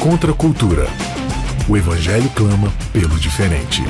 Contra a cultura. O Evangelho clama pelo diferente.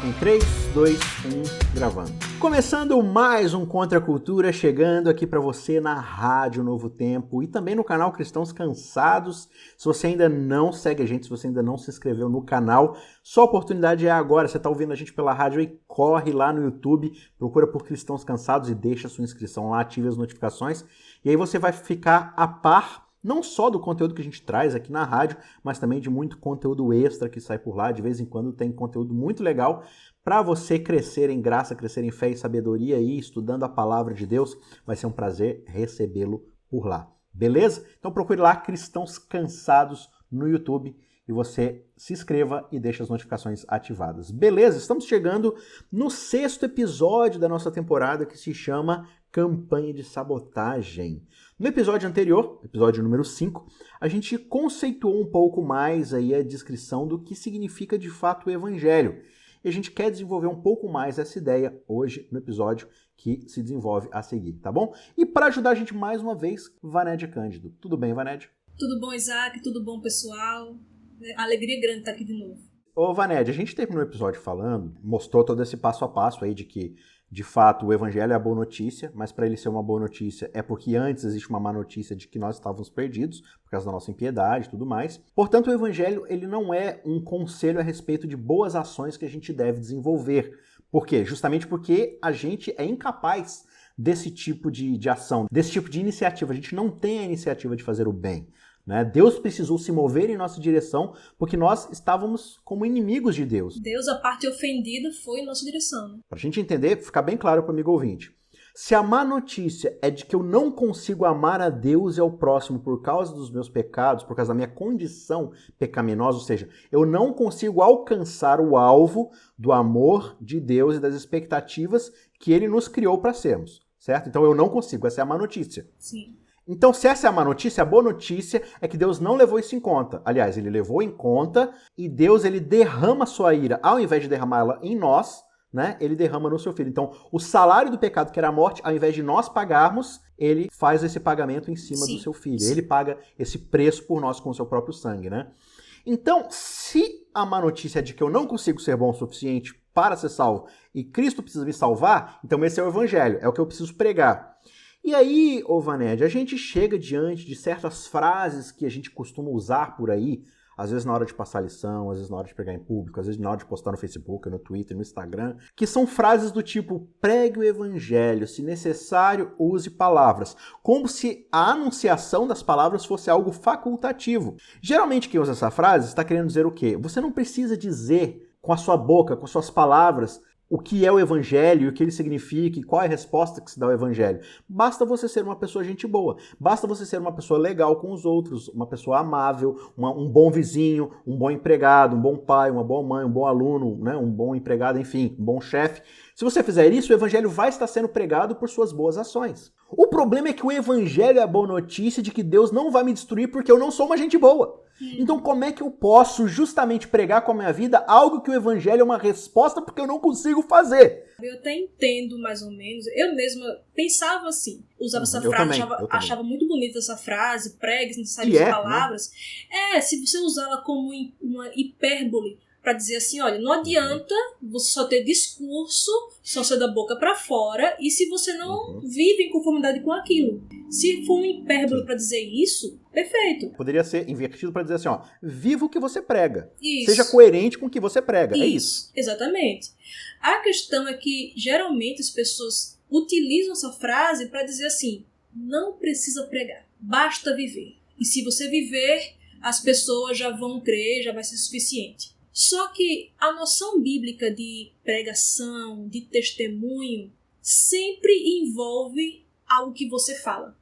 Em 3, 2, 1, gravando. Começando mais um Contra a Cultura, chegando aqui para você na Rádio Novo Tempo e também no canal Cristãos Cansados. Se você ainda não segue a gente, se você ainda não se inscreveu no canal, sua oportunidade é agora. Você está ouvindo a gente pela rádio e corre lá no YouTube, procura por Cristãos Cansados e deixa a sua inscrição lá, ative as notificações. E aí você vai ficar a par não só do conteúdo que a gente traz aqui na rádio, mas também de muito conteúdo extra que sai por lá. De vez em quando tem conteúdo muito legal para você crescer em graça, crescer em fé e sabedoria e estudando a palavra de Deus. Vai ser um prazer recebê-lo por lá. Beleza? Então procure lá Cristãos Cansados no YouTube e você se inscreva e deixe as notificações ativadas. Beleza? Estamos chegando no 6º episódio da nossa temporada que se chama Campanha de Sabotagem. No episódio anterior, episódio número 5, a gente conceituou um pouco mais aí a descrição do que significa de fato o Evangelho. E a gente quer desenvolver um pouco mais essa ideia hoje no episódio que se desenvolve a seguir, tá bom? E para ajudar a gente mais uma vez, Vanédia Cândido. Tudo bem, Vanédia? Tudo bom, Isaac? Tudo bom, pessoal? Alegria grande estar aqui de novo. Ô, Vanédia, a gente teve no episódio falando, mostrou todo esse passo a passo aí de que de fato, o Evangelho é a boa notícia, mas para ele ser uma boa notícia é porque antes existe uma má notícia de que nós estávamos perdidos, por causa da nossa impiedade e tudo mais. Portanto, o Evangelho ele não é um conselho a respeito de boas ações que a gente deve desenvolver. Por quê? Justamente porque a gente é incapaz desse tipo de ação, desse tipo de iniciativa. A gente não tem a iniciativa de fazer o bem. Deus precisou se mover em nossa direção porque nós estávamos como inimigos de Deus. Deus, a parte ofendida, foi em nossa direção. Para a gente entender, ficar bem claro para o amigo ouvinte. Se a má notícia é de que eu não consigo amar a Deus e ao próximo por causa dos meus pecados, por causa da minha condição pecaminosa, ou seja, eu não consigo alcançar o alvo do amor de Deus e das expectativas que Ele nos criou para sermos, certo? Então eu não consigo, essa é a má notícia. Sim. Então, se essa é a má notícia, a boa notícia é que Deus não levou isso em conta. Aliás, ele levou em conta e Deus ele derrama a sua ira. Ao invés de derramá-la em nós, ele derrama no seu filho. Então, o salário do pecado, que era a morte, ao invés de nós pagarmos, ele faz esse pagamento em cima do seu filho. Ele paga esse preço por nós com o seu próprio sangue, Então, se a má notícia é de que eu não consigo ser bom o suficiente para ser salvo e Cristo precisa me salvar, então esse é o Evangelho, é o que eu preciso pregar. E aí, Vanédia, a gente chega diante de certas frases que a gente costuma usar por aí, às vezes na hora de passar lição, às vezes na hora de pregar em público, às vezes na hora de postar no Facebook, no Twitter, no Instagram, que são frases do tipo, pregue o evangelho, se necessário, use palavras, como se a anunciação das palavras fosse algo facultativo. Geralmente quem usa essa frase está querendo dizer o quê? Você não precisa dizer com a sua boca, com suas palavras, o que é o Evangelho, o que ele significa e qual é a resposta que se dá ao Evangelho. Basta você ser uma pessoa gente boa, basta você ser uma pessoa legal com os outros, uma pessoa amável, um bom vizinho, um bom empregado, um bom pai, uma boa mãe, um bom aluno, um bom empregado, enfim, um bom chefe. Se você fizer isso, o Evangelho vai estar sendo pregado por suas boas ações. O problema é que o Evangelho é a boa notícia de que Deus não vai me destruir porque eu não sou uma gente boa. Então como é que eu posso justamente pregar com a minha vida algo que o Evangelho é uma resposta porque eu não consigo fazer? Eu até entendo mais ou menos, eu mesma pensava assim, usava essa frase, achava muito bonita essa frase, pregue, necessárias palavras. Se você usá-la como uma hipérbole, para dizer assim, olha, não adianta você só ter discurso, só ser da boca para fora, e se você não vive em conformidade com aquilo. Se for um hipérbole para dizer isso, perfeito. Poderia ser invertido para dizer assim, viva o que você prega. Isso. Seja coerente com o que você prega. É isso. Exatamente. A questão é que, geralmente, as pessoas utilizam essa frase para dizer assim, não precisa pregar, basta viver. E se você viver, as pessoas já vão crer, já vai ser suficiente. Só que a noção bíblica de pregação, de testemunho, sempre envolve algo que você fala.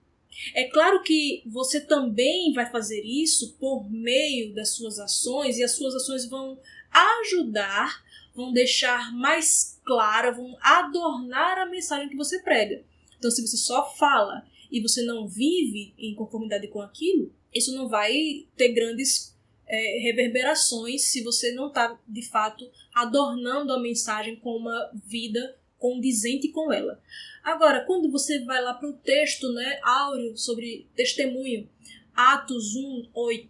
É claro que você também vai fazer isso por meio das suas ações, e as suas ações vão ajudar, vão deixar mais clara, vão adornar a mensagem que você prega. Então, se você só fala e você não vive em conformidade com aquilo, isso não vai ter grandes reverberações se você não está, de fato, adornando a mensagem com uma vida condizente com ela. Agora, quando você vai lá para o texto áureo sobre testemunho, Atos 1:8,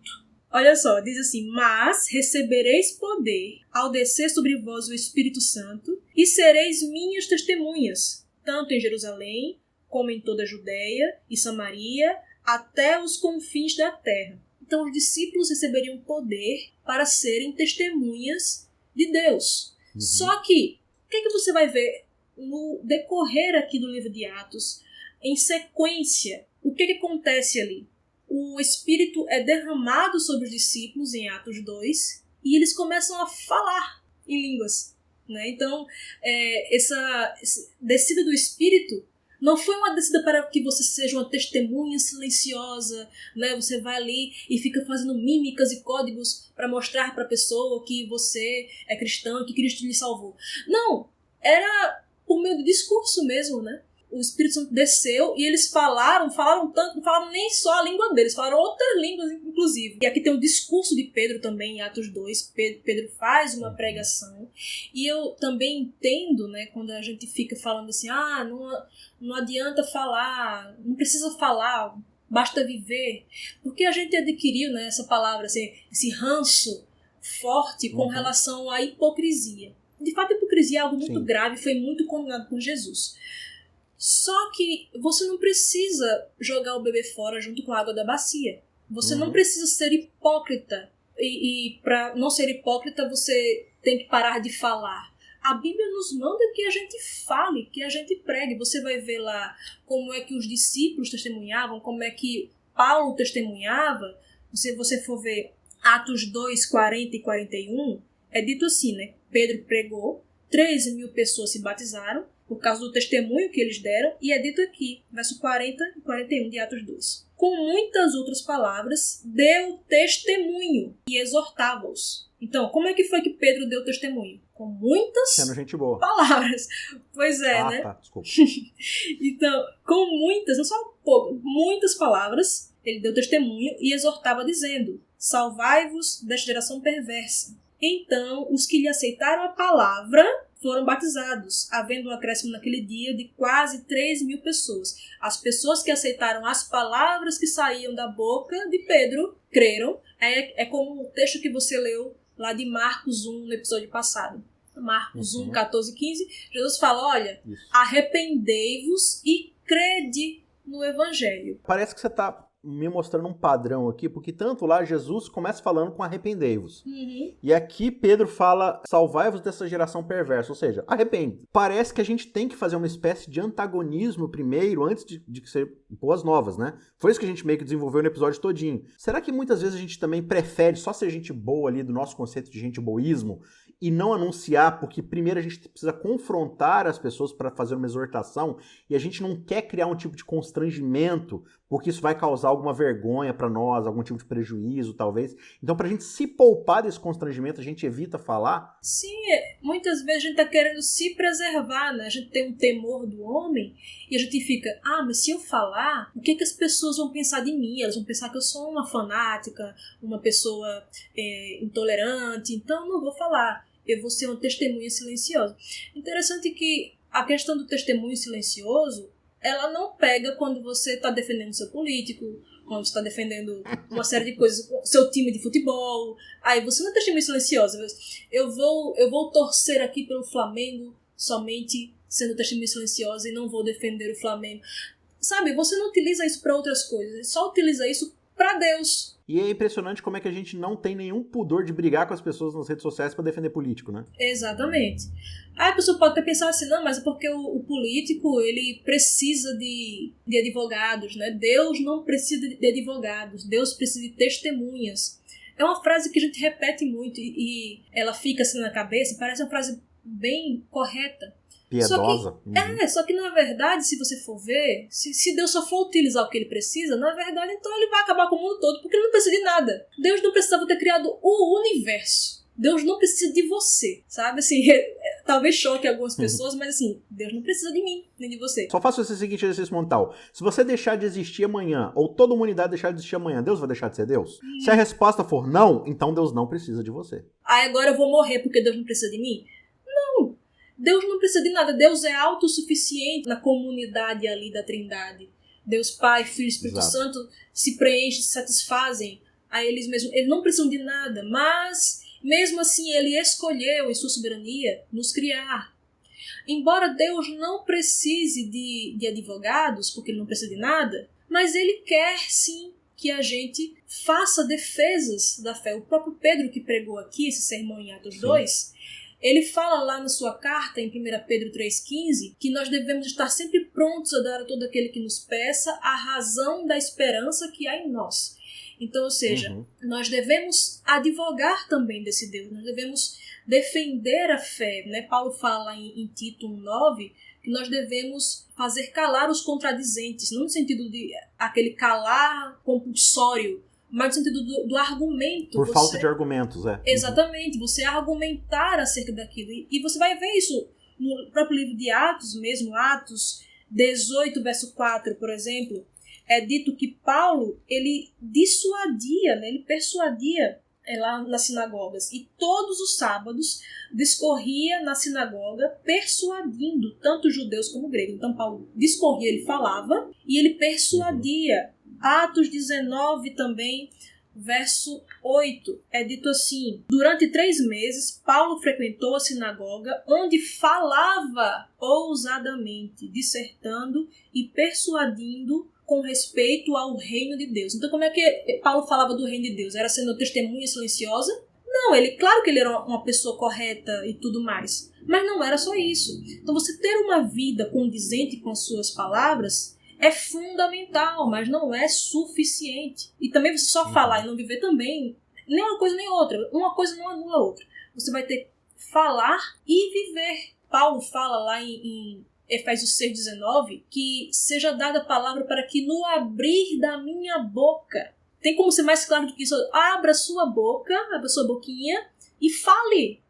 Olha só, diz assim: mas recebereis poder ao descer sobre vós o Espírito Santo e sereis minhas testemunhas, tanto em Jerusalém como em toda a Judéia e Samaria, até os confins da terra. Então os discípulos receberiam poder para serem testemunhas de Deus. Só que, o que você vai ver no decorrer aqui do livro de Atos, em sequência, o que acontece ali? O Espírito é derramado sobre os discípulos em Atos 2 e eles começam a falar em línguas. Né? Então, essa descida do Espírito não foi uma descida para que você seja uma testemunha silenciosa, né? Você vai ali e fica fazendo mímicas e códigos para mostrar para a pessoa que você é cristão, que Cristo lhe salvou. Não, era por meio do discurso mesmo, né? O Espírito Santo desceu e eles falaram tanto, não falaram nem só a língua deles, falaram outras línguas, inclusive. E aqui tem o discurso de Pedro também, em Atos 2. Pedro faz uma pregação. E eu também entendo, né, quando a gente fica falando assim, não adianta falar, não precisa falar, basta viver. Porque a gente adquiriu, né, essa palavra, assim, esse ranço forte com relação à hipocrisia. De fato, a hipocrisia é algo muito grave, foi muito condenado por Jesus. Só que você não precisa jogar o bebê fora junto com a água da bacia. Você não precisa ser hipócrita. E para não ser hipócrita, você tem que parar de falar. A Bíblia nos manda que a gente fale, que a gente pregue. Você vai ver lá como é que os discípulos testemunhavam, como é que Paulo testemunhava. Se você for ver Atos 2, 40 e 41, é dito assim, né? Pedro pregou, 13.000 pessoas se batizaram, por causa do testemunho que eles deram, e é dito aqui, verso 40 e 41 de Atos 2. Com muitas outras palavras, deu testemunho e exortava-os. Então, como é que foi que Pedro deu testemunho? Com muitas sendo gente boa. Palavras. Pois é, né? Tá, desculpa. Então, com muitas, não só pouco, muitas palavras, ele deu testemunho e exortava dizendo: salvai-vos desta geração perversa. Então, os que lhe aceitaram a palavra foram batizados, havendo um acréscimo naquele dia de quase 3.000 pessoas. As pessoas que aceitaram as palavras que saíam da boca de Pedro creram. É como o texto que você leu lá de Marcos 1 no episódio passado. Marcos 1, 14 e 15. Jesus fala, olha, arrependei-vos e crede no Evangelho. Parece que você está me mostrando um padrão aqui, porque tanto lá Jesus começa falando com arrependei-vos. E aqui Pedro fala salvai-vos dessa geração perversa, ou seja, arrepende. Parece que a gente tem que fazer uma espécie de antagonismo primeiro, antes de ser boas novas, né? Foi isso que a gente meio que desenvolveu no episódio todinho. Será que muitas vezes a gente também prefere só ser gente boa ali do nosso conceito de gente boísmo e não anunciar, porque primeiro a gente precisa confrontar as pessoas para fazer uma exortação e a gente não quer criar um tipo de constrangimento, porque isso vai causar alguma vergonha para nós, algum tipo de prejuízo, talvez. Então, para a gente se poupar desse constrangimento, a gente evita falar? Sim, muitas vezes a gente está querendo se preservar, né? A gente tem um temor do homem e a gente fica, mas se eu falar, o que as pessoas vão pensar de mim? Elas vão pensar que eu sou uma fanática, uma pessoa intolerante, então não vou falar. Eu vou ser uma testemunha silenciosa. Interessante que a questão do testemunho silencioso, ela não pega quando você está defendendo seu político, quando você está defendendo uma série de coisas, seu time de futebol. Aí você não é testemunha silenciosa. Eu vou torcer aqui pelo Flamengo somente sendo testemunha silenciosa e não vou defender o Flamengo. Sabe, você não utiliza isso para outras coisas, só utiliza isso para Deus. E é impressionante como é que a gente não tem nenhum pudor de brigar com as pessoas nas redes sociais para defender político, né? Exatamente. Aí a pessoa pode até pensar assim, não, mas é porque o político, ele precisa de advogados, né? Deus não precisa de advogados, Deus precisa de testemunhas. É uma frase que a gente repete muito e ela fica assim na cabeça, parece uma frase bem correta. Piedosa. Só que na verdade, se você for ver, se Deus só for utilizar o que ele precisa, na verdade, então ele vai acabar com o mundo todo, porque ele não precisa de nada. Deus não precisava ter criado o universo. Deus não precisa de você, sabe? Assim, talvez choque algumas pessoas, mas assim, Deus não precisa de mim, nem de você. Só faça esse seguinte exercício mental. Se você deixar de existir amanhã, ou toda a humanidade deixar de existir amanhã, Deus vai deixar de ser Deus? Se a resposta for não, então Deus não precisa de você. Agora eu vou morrer porque Deus não precisa de mim? Não. Deus não precisa de nada. Deus é autossuficiente na comunidade ali da Trindade. Deus Pai, Filho e Espírito Santo se preenchem, se satisfazem a eles mesmos. Eles não precisam de nada, mas mesmo assim ele escolheu em sua soberania nos criar. Embora Deus não precise de advogados, porque ele não precisa de nada, mas ele quer sim que a gente faça defesas da fé. O próprio Pedro, que pregou aqui esse sermão em Atos 2, ele fala lá na sua carta, em 1 Pedro 3,15, que nós devemos estar sempre prontos a dar a todo aquele que nos peça a razão da esperança que há em nós. Então, ou seja, nós devemos advogar também desse Deus, nós devemos defender a fé, né? Paulo fala em Tito 1,9 que nós devemos fazer calar os contradizentes, não no sentido de aquele calar compulsório, mas no sentido do argumento. Por falta de argumentos, Exatamente, você argumentar acerca daquilo. E você vai ver isso no próprio livro de Atos mesmo, Atos 18, verso 4, por exemplo, é dito que Paulo, ele dissuadia, né? Ele persuadia lá nas sinagogas, e todos os sábados discorria na sinagoga persuadindo tanto judeus como gregos. Então Paulo discorria, ele falava e ele persuadia. Atos 19 também, verso 8, é dito assim: durante 3 meses Paulo frequentou a sinagoga, onde falava ousadamente, dissertando e persuadindo com respeito ao reino de Deus. Então, como é que Paulo falava do reino de Deus? Era sendo testemunha silenciosa? Não, claro que ele era uma pessoa correta e tudo mais, mas não era só isso. Então, você ter uma vida condizente com as suas palavras é fundamental, mas não é suficiente. E também você só falar e não viver também, nem uma coisa nem outra. Uma coisa não anula a outra. Você vai ter que falar e viver. Paulo fala lá em Efésios 6,19, que seja dada a palavra para que no abrir da minha boca, tem como ser mais claro do que isso, abra a sua boca, abra a sua boquinha e fale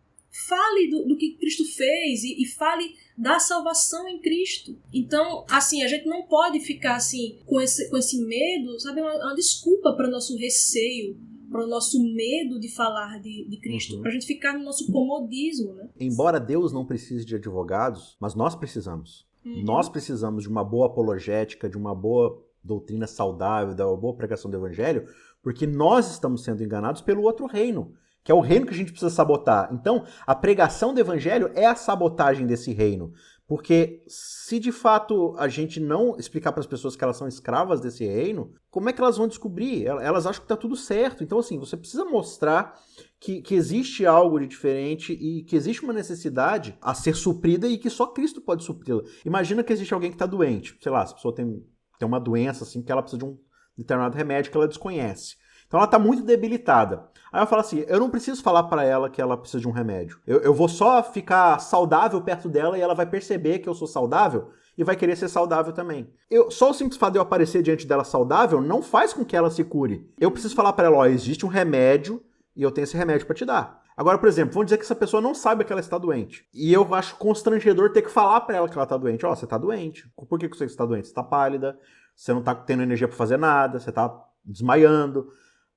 do que Cristo fez e fale da salvação em Cristo. Então, assim, a gente não pode ficar assim com esse medo, sabe, uma desculpa para o nosso receio, para o nosso medo de falar de Cristo, para a gente ficar no nosso comodismo, né? Embora Deus não precise de advogados, mas nós precisamos. Nós precisamos de uma boa apologética, de uma boa doutrina saudável, da boa pregação do evangelho, porque nós estamos sendo enganados pelo outro reino, que é o reino que a gente precisa sabotar. Então, a pregação do evangelho é a sabotagem desse reino. Porque se de fato a gente não explicar para as pessoas que elas são escravas desse reino, como é que elas vão descobrir? Elas acham que está tudo certo. Então, assim, você precisa mostrar que existe algo de diferente e que existe uma necessidade a ser suprida e que só Cristo pode supri-la. Imagina que existe alguém que está doente. Sei lá, se a pessoa tem uma doença assim, que ela precisa de um determinado remédio que ela desconhece. Então ela está muito debilitada. Aí eu falo assim, eu não preciso falar para ela que ela precisa de um remédio. Eu vou só ficar saudável perto dela e ela vai perceber que eu sou saudável e vai querer ser saudável também. Só o simples fato de eu aparecer diante dela saudável não faz com que ela se cure. Eu preciso falar para ela, ó, existe um remédio e eu tenho esse remédio para te dar. Agora, por exemplo, vamos dizer que essa pessoa não sabe que ela está doente. E eu acho constrangedor ter que falar para ela que ela está doente. Ó, você está doente. Por que você está doente? Você está pálida, você não está tendo energia para fazer nada, você está desmaiando.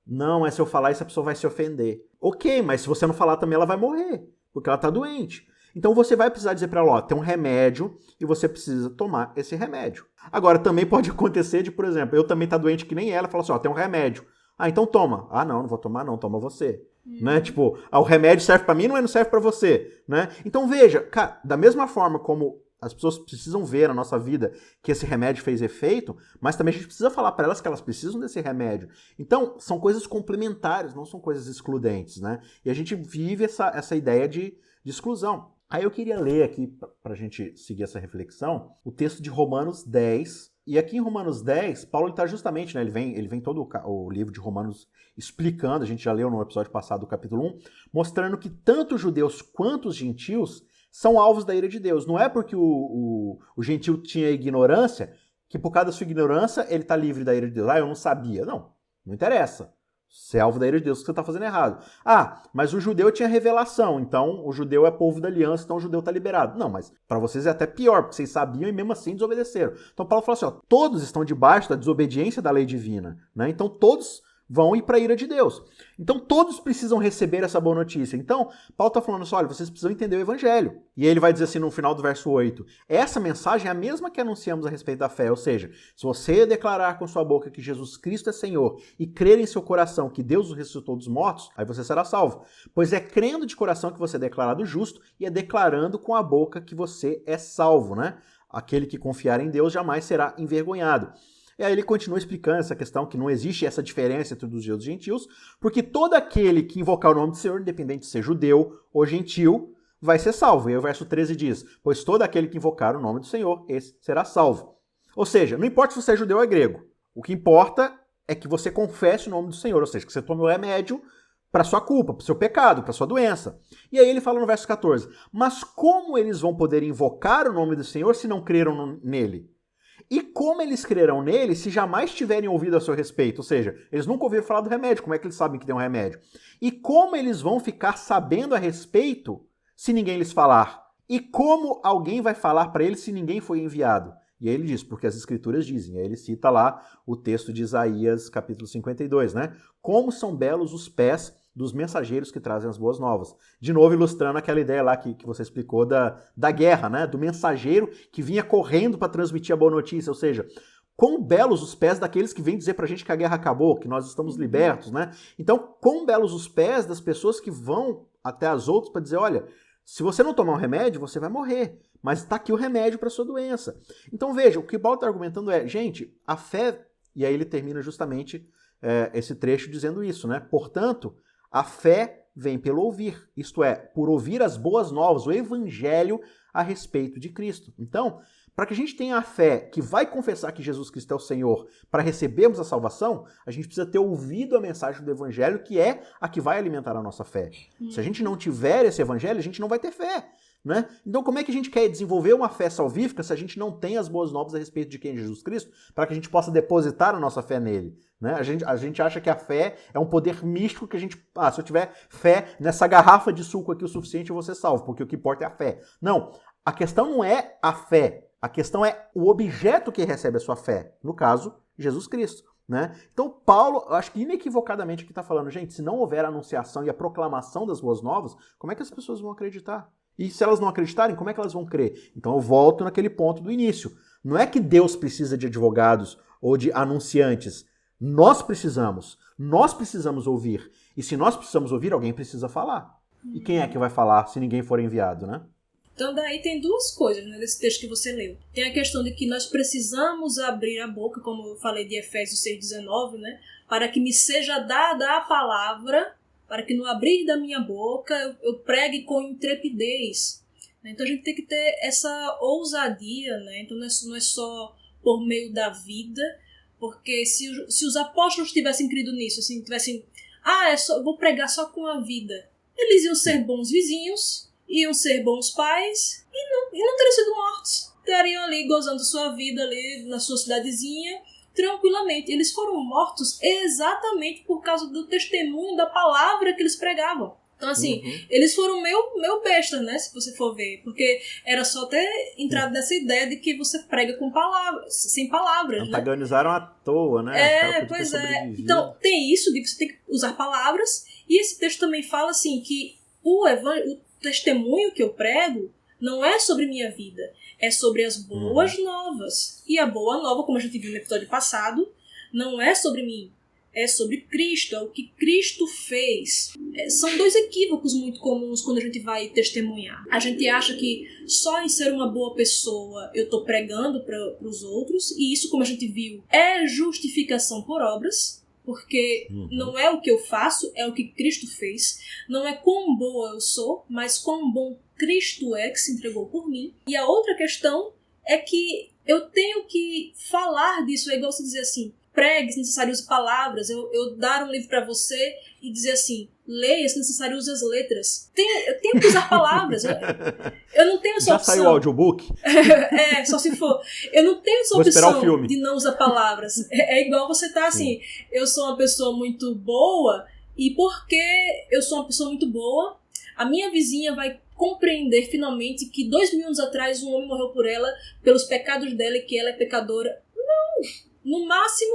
Não, mas se eu falar isso a pessoa vai se ofender. Ok, mas se você não falar também ela vai morrer, porque ela está doente. Então você vai precisar dizer para ela, ó, tem um remédio e você precisa tomar esse remédio. Agora também pode acontecer de, por exemplo, eu também tá doente que nem ela, fala assim, ó, tem um remédio. Ah, então toma. Ah, não vou tomar não, toma você. Né? Tipo, o remédio serve para mim, não serve para você, né? Então veja, cara, da mesma forma como as pessoas precisam ver na nossa vida que esse remédio fez efeito, mas também a gente precisa falar para elas que elas precisam desse remédio. Então, são coisas complementares, não são coisas excludentes, né? E a gente vive essa ideia de exclusão. Aí eu queria ler aqui, para a gente seguir essa reflexão, o texto de Romanos 10. E aqui em Romanos 10, Paulo está justamente, né, ele vem todo o livro de Romanos explicando, a gente já leu no episódio passado do capítulo 1, mostrando que tanto os judeus quanto os gentios são alvos da ira de Deus. Não é porque o gentil tinha ignorância, que por causa da sua ignorância ele está livre da ira de Deus. Ah, eu não sabia. Não interessa. Você é alvo da ira de Deus, que você está fazendo errado. Ah, mas o judeu tinha revelação, então o judeu é povo da aliança, então o judeu está liberado. Não, mas para vocês é até pior, porque vocês sabiam e mesmo assim desobedeceram. Então Paulo fala assim, ó, todos estão debaixo da desobediência da lei divina, né? Então todos vão ir para a ira de Deus. Então todos precisam receber essa boa notícia. Então, Paulo está falando assim, olha, vocês precisam entender o evangelho. E aí ele vai dizer assim no final do verso 8, essa mensagem é a mesma que anunciamos a respeito da fé, ou seja, se você declarar com sua boca que Jesus Cristo é Senhor e crer em seu coração que Deus o ressuscitou dos mortos, aí você será salvo. Pois é crendo de coração que você é declarado justo e é declarando com a boca que você é salvo, né? Aquele que confiar em Deus jamais será envergonhado. E aí ele continua explicando essa questão que não existe essa diferença entre os judeus e os gentios, porque todo aquele que invocar o nome do Senhor, independente de ser judeu ou gentil, vai ser salvo. E aí o verso 13 diz, pois todo aquele que invocar o nome do Senhor, esse será salvo. Ou seja, não importa se você é judeu ou é grego, o que importa é que você confesse o nome do Senhor, ou seja, que você tome o remédio para sua culpa, para o seu pecado, para sua doença. E aí ele fala no verso 14, mas como eles vão poder invocar o nome do Senhor se não creram nele? E como eles crerão nele se jamais tiverem ouvido a seu respeito? Ou seja, eles nunca ouviram falar do remédio. Como é que eles sabem que tem um remédio? E como eles vão ficar sabendo a respeito se ninguém lhes falar? E como alguém vai falar para eles se ninguém foi enviado? E aí ele diz, porque as escrituras dizem. E aí ele cita lá o texto de Isaías, capítulo 52, né? Como são belos os pés dos mensageiros que trazem as boas novas. De novo, ilustrando aquela ideia lá que você explicou da guerra, né? Do mensageiro que vinha correndo para transmitir a boa notícia, ou seja, quão belos os pés daqueles que vêm dizer pra gente que a guerra acabou, que nós estamos libertos, né? Então, quão belos os pés das pessoas que vão até as outras para dizer, olha, se você não tomar um remédio, você vai morrer, mas está aqui o remédio para sua doença. Então, veja, o que o Paulo está argumentando é, gente, a fé, e aí ele termina justamente esse trecho dizendo isso, né? Portanto, a fé vem pelo ouvir, isto é, por ouvir as boas novas, o evangelho a respeito de Cristo. Então, para que a gente tenha a fé que vai confessar que Jesus Cristo é o Senhor, para recebermos a salvação, a gente precisa ter ouvido a mensagem do evangelho, que é a que vai alimentar a nossa fé. Se a gente não tiver esse evangelho, a gente não vai ter fé. Né? Então como é que a gente quer desenvolver uma fé salvífica se a gente não tem as boas novas a respeito de quem é Jesus Cristo, para que a gente possa depositar a nossa fé nele? Né? A gente acha que a fé é um poder místico que a gente... se eu tiver fé nessa garrafa de suco aqui o suficiente, eu vou ser salvo, porque o que importa é a fé. Não, a questão não é a fé, a questão é o objeto que recebe a sua fé, no caso, Jesus Cristo. Né? Então Paulo, eu acho que inequivocadamente aqui está falando, gente, se não houver a anunciação e a proclamação das boas novas, como é que as pessoas vão acreditar? E se elas não acreditarem, como é que elas vão crer? Então eu volto naquele ponto do início. Não é que Deus precisa de advogados ou de anunciantes. Nós precisamos ouvir. E se nós precisamos ouvir, alguém precisa falar. E quem é que vai falar se ninguém for enviado, né? Então daí tem duas coisas, né, desse texto que você leu. Tem a questão de que nós precisamos abrir a boca, como eu falei de Efésios 6,19, né, para que me seja dada a palavra, para que no abrir da minha boca eu pregue com intrepidez. Então a gente tem que ter essa ousadia, né? Então não é só por meio da vida, porque se os apóstolos tivessem crido nisso, assim, tivessem, eu vou pregar só com a vida, eles iam ser bons vizinhos, iam ser bons pais e não teriam sido mortos. Estariam ali gozando sua vida ali na sua cidadezinha, tranquilamente. Eles foram mortos exatamente por causa do testemunho da palavra que eles pregavam. Então, assim, eles foram meio bestas, né? Se você for ver. Porque era só ter entrado nessa ideia de que você prega com palavras, sem palavras, antagonizaram à toa, né? Pois é. Então, tem isso de você ter que usar palavras. E esse texto também fala, assim, que o testemunho que eu prego não é sobre minha vida, é sobre as boas novas. E a boa nova, como a gente viu no episódio passado, não é sobre mim, é sobre Cristo, é o que Cristo fez. São dois equívocos muito comuns quando a gente vai testemunhar. A gente acha que só em ser uma boa pessoa eu estou pregando para os outros, e isso, como a gente viu, é justificação por obras, porque não é o que eu faço, é o que Cristo fez. Não é quão boa eu sou, mas quão bom Cristo é que se entregou por mim. E a outra questão é que eu tenho que falar disso. É igual você dizer assim, pregue, se necessário use palavras. Eu dar um livro para você e dizer assim, leia, se necessário use as letras. Eu tenho que usar palavras. Eu não tenho essa opção. Já saiu o audiobook? Só se for. Eu não tenho essa opção de não usar palavras. É igual você tá assim, eu sou uma pessoa muito boa, e porque eu sou uma pessoa muito boa, a minha vizinha vai compreender finalmente que 2000 anos atrás um homem morreu por ela, pelos pecados dela, e que ela é pecadora. Não! No máximo,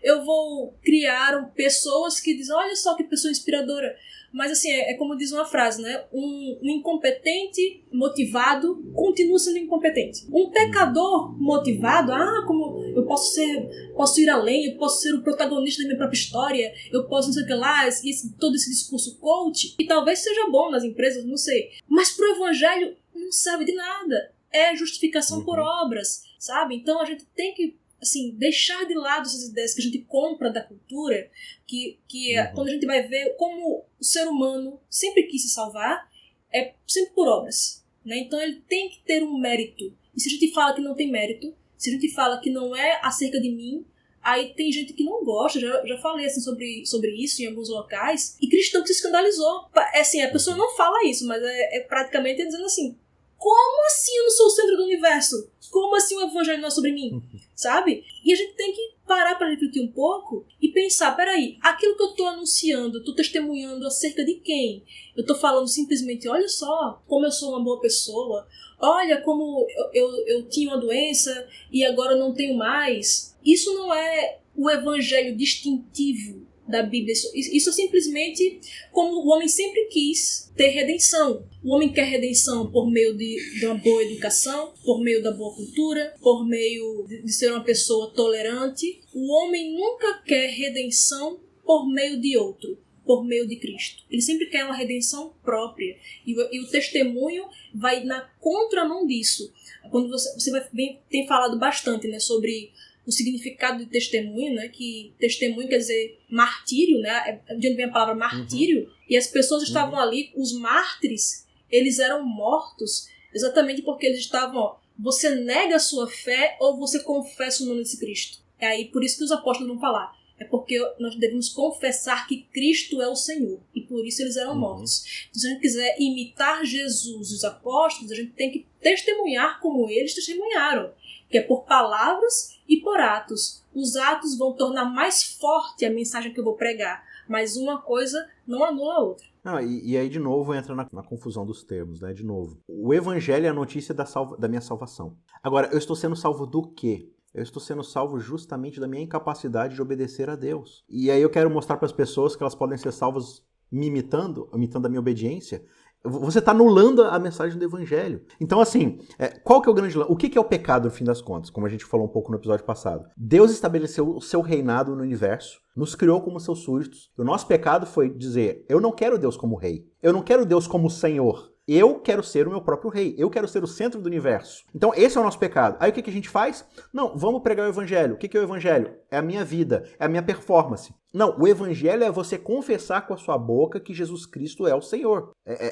eu vou criar pessoas que dizem, olha só que pessoa inspiradora. Mas assim, é como diz uma frase, né? Um incompetente motivado continua sendo incompetente. Um pecador motivado, como eu posso ir além, eu posso ser o protagonista da minha própria história, eu posso não sei o que lá, todo esse discurso coach, que talvez seja bom nas empresas, não sei. Mas pro evangelho não serve de nada. É justificação por obras, sabe? Então a gente tem que deixar de lado essas ideias que a gente compra da cultura, que quando a gente vai ver como o ser humano sempre quis se salvar, é sempre por obras, né? Então ele tem que ter um mérito. E se a gente fala que não tem mérito, se a gente fala que não é acerca de mim, aí tem gente que não gosta. Já falei sobre isso em alguns locais, e cristão que se escandalizou. A pessoa não fala isso, mas é praticamente dizendo assim, como assim eu não sou o centro do universo? Como assim o evangelho não é sobre mim? Sabe? E a gente tem que parar para refletir um pouco e pensar, peraí, aquilo que eu estou anunciando, eu estou testemunhando acerca de quem? Eu estou falando simplesmente, olha só como eu sou uma boa pessoa, olha como eu tinha uma doença e agora não tenho mais. Isso não é o evangelho distintivo da Bíblia. Isso é simplesmente como o homem sempre quis ter redenção. O homem quer redenção por meio de uma boa educação, por meio da boa cultura, por meio de ser uma pessoa tolerante. O homem nunca quer redenção por meio de outro, por meio de Cristo. Ele sempre quer uma redenção própria. E o testemunho vai na contramão disso. Quando você tem falado bastante, né, sobre o significado de testemunho, né? Que testemunho quer dizer martírio, né? De onde vem a palavra martírio. E as pessoas estavam ali, os mártires, eles eram mortos exatamente porque eles estavam, você nega a sua fé ou você confessa o nome de Cristo. É aí por isso que os apóstolos vão falar. É porque nós devemos confessar que Cristo é o Senhor. E por isso eles eram mortos. Então, se a gente quiser imitar Jesus e os apóstolos, a gente tem que testemunhar como eles testemunharam. Que é por palavras e por atos. Os atos vão tornar mais forte a mensagem que eu vou pregar. Mas uma coisa não anula a outra. E aí, de novo, entra na confusão dos termos, né? De novo. O evangelho é a notícia da minha salvação. Agora, eu estou sendo salvo do quê? Eu estou sendo salvo justamente da minha incapacidade de obedecer a Deus. E aí eu quero mostrar para as pessoas que elas podem ser salvas me imitando a minha obediência. Você está anulando a mensagem do evangelho. Então, assim, qual que é o grande lance? O que é o pecado, no fim das contas? Como a gente falou um pouco no episódio passado. Deus estabeleceu o seu reinado no universo, nos criou como seus súditos. O nosso pecado foi dizer, eu não quero Deus como rei. Eu não quero Deus como Senhor. Eu quero ser o meu próprio rei. Eu quero ser o centro do universo. Então, esse é o nosso pecado. Aí, o que a gente faz? Não, vamos pregar o evangelho. O que é o evangelho? É a minha vida. É a minha performance. Não, o evangelho é você confessar com a sua boca que Jesus Cristo é o Senhor.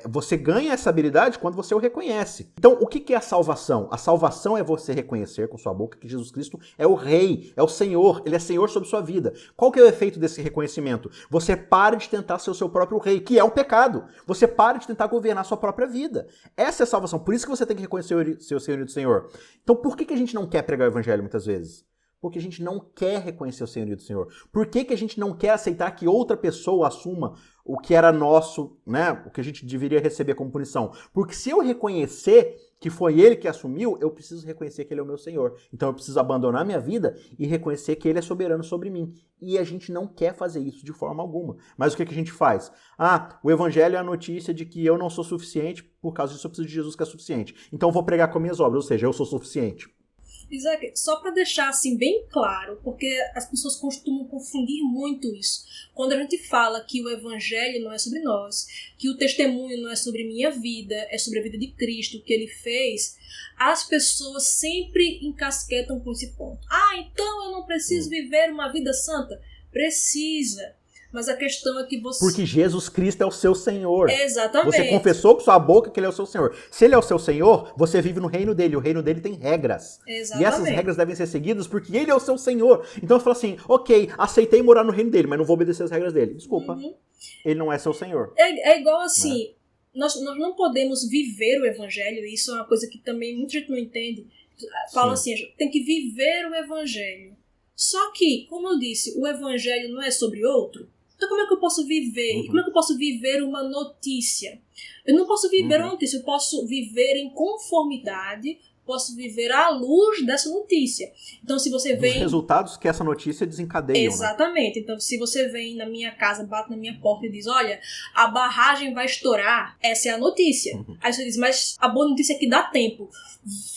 Você ganha essa habilidade quando você o reconhece. Então, o que é a salvação? A salvação é você reconhecer com sua boca que Jesus Cristo é o Rei, é o Senhor. Ele é Senhor sobre sua vida. Qual que é o efeito desse reconhecimento? Você para de tentar ser o seu próprio rei, que é um pecado. Você para de tentar governar a sua própria vida. Essa é a salvação. Por isso que você tem que reconhecer o seu Senhor e do Senhor. Então, por que a gente não quer pregar o evangelho muitas vezes? Porque a gente não quer reconhecer o senhorio do Senhor. Por que a gente não quer aceitar que outra pessoa assuma o que era nosso, né? O que a gente deveria receber como punição? Porque se eu reconhecer que foi ele que assumiu, eu preciso reconhecer que ele é o meu Senhor. Então eu preciso abandonar minha vida e reconhecer que ele é soberano sobre mim. E a gente não quer fazer isso de forma alguma. Mas o que a gente faz? O evangelho é a notícia de que eu não sou suficiente, por causa disso eu preciso de Jesus que é suficiente. Então eu vou pregar com as minhas obras, ou seja, eu sou suficiente. Isaac, só para deixar assim bem claro, porque as pessoas costumam confundir muito isso. Quando a gente fala que o evangelho não é sobre nós, que o testemunho não é sobre minha vida, é sobre a vida de Cristo, o que ele fez, as pessoas sempre encasquetam com esse ponto. Então eu não preciso viver uma vida santa? Precisa. Mas a questão é que você... Porque Jesus Cristo é o seu Senhor. Exatamente. Você confessou com sua boca que ele é o seu Senhor. Se ele é o seu Senhor, você vive no reino dele. O reino dele tem regras. Exatamente. E essas regras devem ser seguidas porque ele é o seu Senhor. Então você fala assim, ok, aceitei morar no reino dele, mas não vou obedecer as regras dele. Desculpa. Ele não é seu Senhor. É igual assim, nós não podemos viver o evangelho, e isso é uma coisa que também muita gente não entende. Fala assim, tem que viver o evangelho. Só que, como eu disse, o evangelho não é sobre outro. Então como é que eu posso viver? Como é que eu posso viver uma notícia? Eu não posso viver uma notícia, eu posso viver em conformidade posso viver à luz dessa notícia. Então, se você vem... Os resultados que essa notícia desencadeia. Exatamente. Né? Então, se você vem na minha casa, bate na minha porta e diz, olha, a barragem vai estourar, essa é a notícia. Aí você diz, mas a boa notícia é que dá tempo.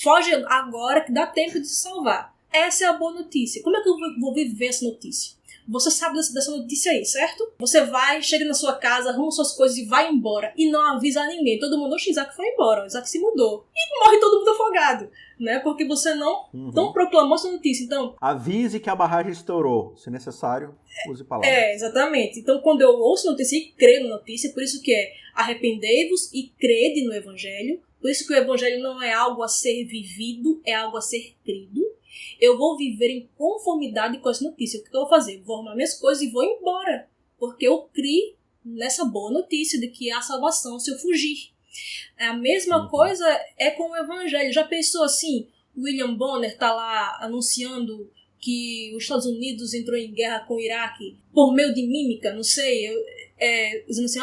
Foge agora que dá tempo de se salvar. Essa é a boa notícia. Como é que eu vou viver essa notícia? Você sabe dessa notícia aí, certo? Você vai, chega na sua casa, arruma suas coisas e vai embora. E não avisa a ninguém. Todo mundo, oxe, Isaac foi embora. Isaac se mudou. E morre todo mundo afogado. Né? Porque você não proclamou essa notícia. Então, avise que a barragem estourou. Se necessário, use palavras. Exatamente. Então, quando eu ouço notícia e creio na notícia, por isso que é arrependei-vos e crede no Evangelho. Por isso que o Evangelho não é algo a ser vivido, é algo a ser crido. Eu vou viver em conformidade com as notícias. O que eu vou fazer? Vou arrumar minhas coisas e vou embora. Porque eu criei nessa boa notícia de que há salvação se eu fugir. A mesma coisa é com o Evangelho. Já pensou assim? William Bonner está lá anunciando que os Estados Unidos entrou em guerra com o Iraque por meio de mímica, não sei, dizendo assim,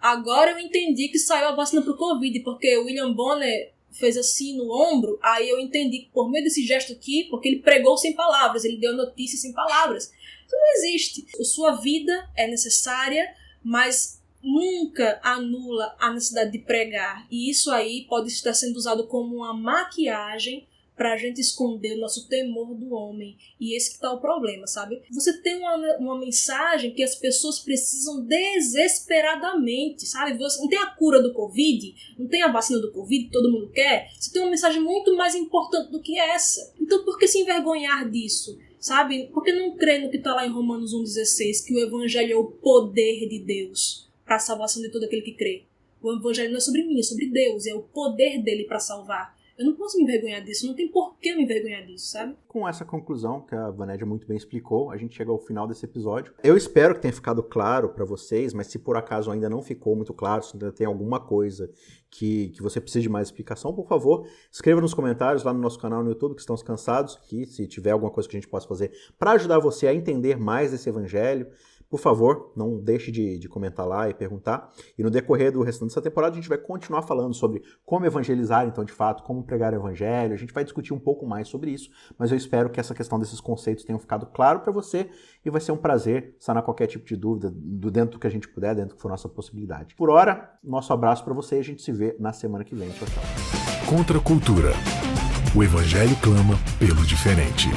agora eu entendi que saiu a vacina para o Covid, porque o William Bonner fez assim no ombro, aí eu entendi que por meio desse gesto aqui, porque ele pregou sem palavras, ele deu notícia sem palavras. Isso não existe. A sua vida é necessária, mas nunca anula a necessidade de pregar. E isso aí pode estar sendo usado como uma maquiagem para a gente esconder o nosso temor do homem. E esse que está o problema, sabe? Você tem uma mensagem que as pessoas precisam desesperadamente, sabe? Você não tem a cura do Covid, não tem a vacina do Covid que todo mundo quer. Você tem uma mensagem muito mais importante do que essa. Então por que se envergonhar disso? Sabe? Por que não crer no que está lá em Romanos 1,16, que o Evangelho é o poder de Deus para a salvação de todo aquele que crê? O Evangelho não é sobre mim, é sobre Deus, é o poder dele para salvar. Eu não posso me envergonhar disso, não tem por que me envergonhar disso, sabe? Com essa conclusão, que a Vanédia muito bem explicou, a gente chega ao final desse episódio. Eu espero que tenha ficado claro para vocês, mas se por acaso ainda não ficou muito claro, se ainda tem alguma coisa que você precisa de mais explicação, por favor, escreva nos comentários lá no nosso canal no YouTube, que estamos cansados, que se tiver alguma coisa que a gente possa fazer para ajudar você a entender mais desse evangelho, por favor, não deixe de comentar lá e perguntar. E no decorrer do restante dessa temporada, a gente vai continuar falando sobre como evangelizar, então, de fato, como pregar o evangelho. A gente vai discutir um pouco mais sobre isso, mas eu espero que essa questão desses conceitos tenham ficado claro para você e vai ser um prazer sanar qualquer tipo de dúvida dentro do que a gente puder, dentro do que for nossa possibilidade. Por hora, nosso abraço para você e a gente se vê na semana que vem. Tchau, tchau. Contra a cultura. O evangelho clama pelo diferente.